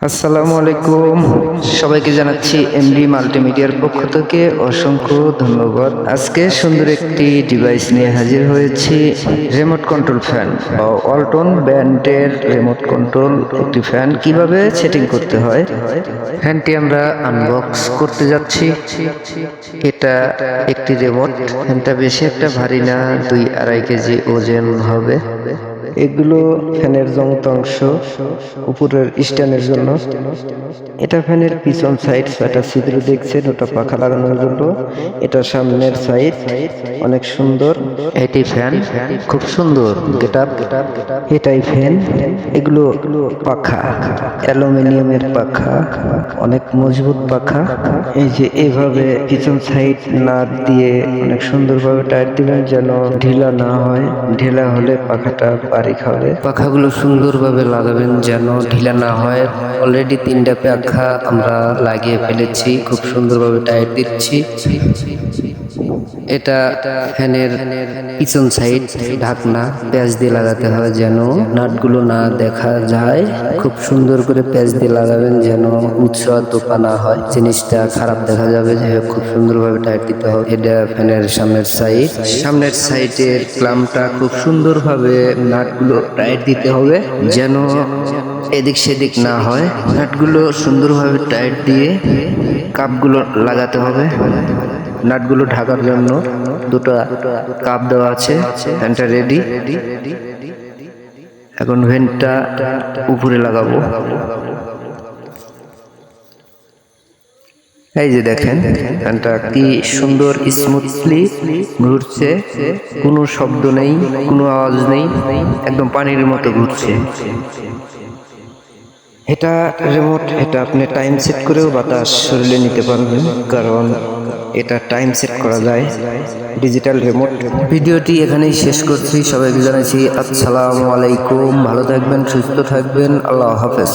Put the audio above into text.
আসসালামু আলাইকুম, সবাইকে জানাচ্ছি এমডি মাল্টিমিডিয়ার পক্ষ থেকে অসংখ্য ধন্যবাদ। আজকে সুন্দর একটি ডিভাইস নিয়ে হাজির হয়েছি, রিমোট কন্ট্রোল ফ্যান। ওয়ালটন ব্র্যান্ডের রিমোট কন্ট্রোল একটি ফ্যান কিভাবে সেটিং করতে হয়, ফ্যানটি আমরা আনবক্স করতে যাচ্ছি। এটা একটি রিমোট, ফ্যানটা বেশি একটা ভারী না, 2-2.5 কেজি ওজন হবে। এগুলো ফ্যানের যন্ত্রাংশ, উপরের স্ট্যান্ডের জন্য। এটা ফ্যানের পিছন সাইড, একটা ছিদ্র দেখছেন, ওটা পাখা লাগানোর জন্য। এটা সামনের সাইড, অনেক সুন্দর। এটি ফ্যান, খুব সুন্দর গেটআপ। এটাই ফ্যান, এগুলো পাখা, অ্যালুমিনিয়ামের পাখা, অনেক মজবুত পাখা। এই যে এভাবে পিছন সাইড নাট দিয়ে অনেক সুন্দরভাবে টাইট দিবেন যেন ঢিলা না হয়। ঢিলা হলে পাখাটা বাড়ি খাবে। পাখাগুলো সুন্দরভাবে লাগাবেন যেন ঢিলা না হয়। অলরেডি 3টা পাখা আমরা লাগিয়ে ফেলেছি, খুব সুন্দরভাবে টাইট দিচ্ছি। এটা ফ্যানের পিছন সাইড ঢাকনা, প্যাচ দিয়ে লাগাতে হয় যেন নাটগুলো না দেখা যায়। খুব সুন্দর করে প্যাচ দিয়ে লাগাবেন যেন উৎসাহ দোপা না হয়, জিনিসটা খারাপ দেখা যাবে। যাই হোক, খুব সুন্দরভাবে টাইট দিতে হবে। এটা ফ্যানের সামনের সাইড, সামনের সাইডের ক্লাম্পটা খুব সুন্দরভাবে নাটগুলো টাইট দিতে হবে যেন এদিক সেদিক না হয়। নাটগুলো সুন্দরভাবে টাইট দিয়ে কাপগুলো লাগাতে হবে। নাটগুলো ঢাকার জন্য 2টা কাপ দেওয়া আছে। ফ্যানটা রেডি। এখন ভেন্টটা উপরে লাগাবো। এই যে দেখেন ফ্যানটা কি সুন্দর স্মুথলি ঘুরছে, কোনো শব্দ নেই, কোনো আওয়াজ নেই, একদম পানির মতো ঘুরছে। এটা রিমোট, এটা আপনি টাইম সেট করেও বাতাস শরীরে নিতে পারবেন, কারণ এটা টাইম সেট করা যায়, ডিজিটাল রিমোট। ভিডিওটি এখানেই শেষ করছি, সবাইকে জানাচ্ছি আসসালামু আলাইকুম। ভালো থাকবেন, সুস্থ থাকবেন, আল্লাহ হাফেজ।